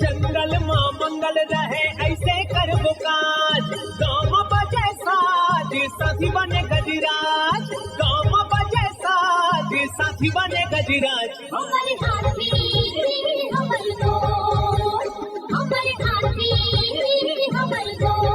जंगल मां मंगल रहे ऐसे कर काज, गाँव बजे साज साथी बने गजराज, गाँव बजे साज साथी बने गजराज। हमारे हाथी हमारे दोस्त, हमारे हाथी हमारे दोस्त।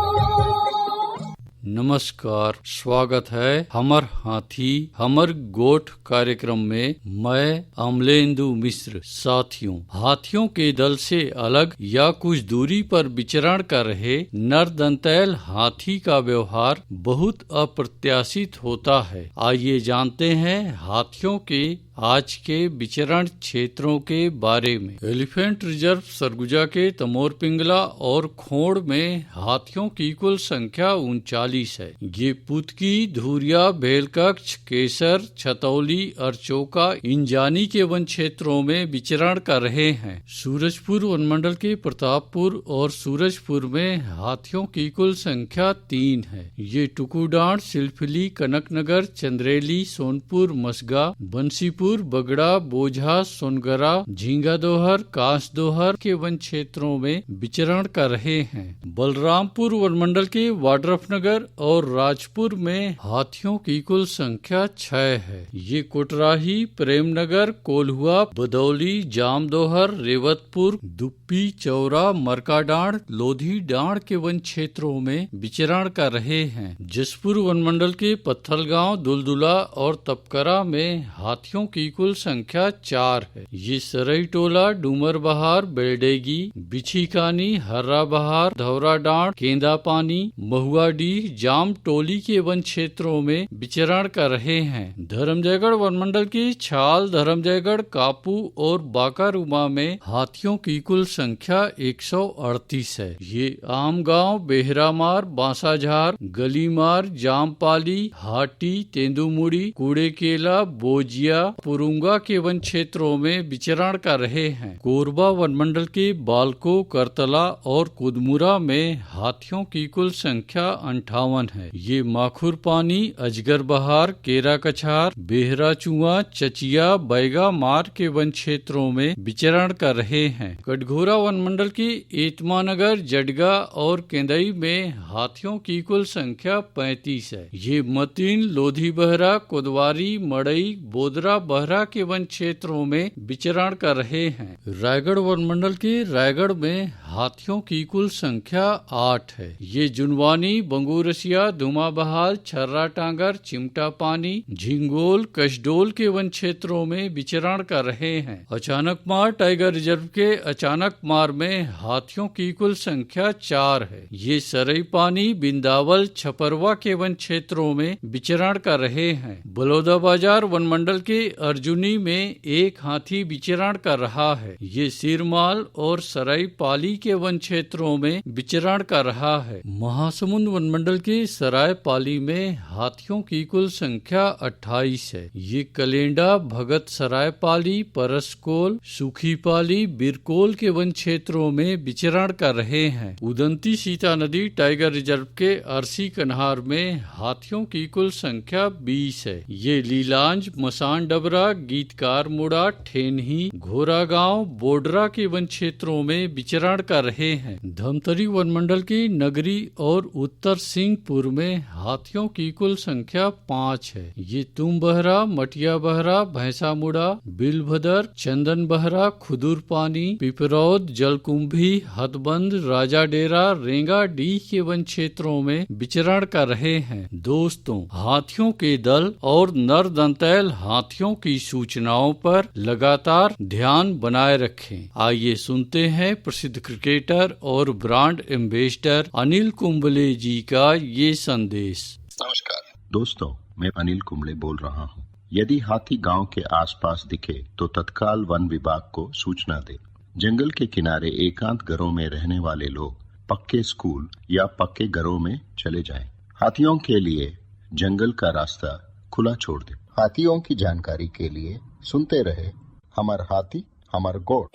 नमस्कार, स्वागत है हमर हाथी हमर गोठ कार्यक्रम में। मैं अमलेंदु मिश्र। साथियों, हाथियों के दल से अलग या कुछ दूरी पर विचरण कर रहे नरदंतैल हाथी का व्यवहार बहुत अप्रत्याशित होता है। आइए जानते हैं हाथियों के आज के विचरण क्षेत्रों के बारे में। एलिफेंट रिजर्व सरगुजा के तमोर पिंगला और खोड़ में हाथियों की कुल संख्या 39 है। ये पुतकी, धुरिया, बेलकक्ष, केसर, छतौली, अरचोका, इंजानी के वन क्षेत्रों में विचरण कर रहे हैं। सूरजपुर वनमंडल के प्रतापपुर और सूरजपुर में हाथियों की कुल संख्या 3 है। ये टुकुडांड, सिलफिली, कनकनगर, चंद्रेली, सोनपुर, मसगा, बंसीपुर, बगड़ा, बोझा, सोनगरा, झींगादोहर, कांसदोहर के वन क्षेत्रों में विचरण कर रहे हैं। बलरामपुर वनमंडल के वाड्रफनगर और राजपुर में हाथियों की कुल संख्या 6 है। ये कोटराही, प्रेमनगर, कोल्हुआ, बदौली, जामदोहर, रेवतपुर, दुप्पी, चौरा, मरकाडांड, लोधी डांड के वन क्षेत्रों में विचरण कर रहे हैं। जसपुर वनमंडल के पत्थलगांव, दुलदुला और तपकरा में हाथियों की कुल संख्या 4 है। ये सरई टोला, डूमर बहार, बेलडेगी, बिछीकानी, हर्रा बहार, धौरा डांड, केंदा पानी, महुआडीह, जाम टोली के वन क्षेत्रों में विचरण कर रहे हैं। धर्मजयगढ़ वनमंडल की छाल, धर्मजयगढ़, कापू और बाकारुमा में हाथियों की कुल संख्या 138 है। ये आमगांव, बेहरामार, बांसाझार, गलीमार, जामपाली, हाटी, तेंदुमुड़ी, कूड़ेकेला, बोजिया, पुरुंगा के वन क्षेत्रों में विचरण कर रहे हैं। कोरबा वनमंडल के बालको, करतला और कुदमुरा में हाथियों की कुल संख्या 58 है। ये माखुर पानी, अजगर बहार, केरा कछार, बेहरा चुआ, चचिया, बैगा मार के वन क्षेत्रों में विचरण कर रहे हैं। कटघोरा वनमंडल की एतमानगर, जडगा और केंदई में हाथियों की कुल संख्या 35 है। ये मतीन, लोधी बहरा, कोदवारी, मड़ई, बोदरा बहरा के वन क्षेत्रों में विचरण कर रहे हैं। रायगढ़ वनमंडल के रायगढ़ में हाथियों की कुल संख्या 8 है। ये जुनवानी, बंगूरसिया, धुमाबहाल, छर्रा टांगर, चिमटा पानी, झिंगोल, कशडोल के वन क्षेत्रों में विचरण कर रहे हैं। अचानकमार टाइगर रिजर्व के अचानकमार में हाथियों की कुल संख्या 4 है। ये सरई पानी, बिंदावल, छपरवा के वन क्षेत्रों में विचरण कर रहे हैं। बलौदाबाजार वनमंडल के अर्जुनी में एक हाथी विचरण कर रहा है। ये सिरमाल और सराय पाली के वन क्षेत्रों में विचरण कर रहा है। महासमुंद वनमंडल के सराय पाली में हाथियों की कुल संख्या 28 है। ये कलेंडा, भगत सराय पाली, परसकोल, सुखी पाली, बिरकोल के वन क्षेत्रों में विचरण कर रहे हैं। उदंती सीता नदी टाइगर रिजर्व के अरसी कन्हार में हाथियों की कुल संख्या 20 है। ये लीलांज, मसान डबरा, गीतकार मुड़ा, ठेनही, घोरा गांव, बोडरा के वन क्षेत्रों में विचरण कर रहे हैं। धमतरी वनमंडल की नगरी और उत्तर सिंहपुर में हाथियों की कुल संख्या 5 है। ये तुम बहरा, मटिया बहरा, भैंसा मुड़ा, बिलभदर, चंदन बहरा, खुदुर पानी, पिपरौद, जलकुंभी, हथबंद, राजा डेरा, रेंगा डी के वन क्षेत्रों में विचरण कर रहे हैं। दोस्तों, हाथियों के दल और नरदंतैल हाथियों की सूचनाओं पर लगातार ध्यान बनाए रखें। आइए सुनते हैं प्रसिद्ध क्रिकेटर और ब्रांड एम्बेसडर अनिल कुंबले जी का ये संदेश। नमस्कार दोस्तों, मैं अनिल कुंबले बोल रहा हूँ। यदि हाथी गांव के आसपास दिखे तो तत्काल वन विभाग को सूचना दे। जंगल के किनारे एकांत घरों में रहने वाले लोग पक्के स्कूल या पक्के घरों में चले जाएं। हाथियों के लिए जंगल का रास्ता खुला छोड़ दे। हाथियों की जानकारी के लिए सुनते रहे हमार हाथी हमार गोठ।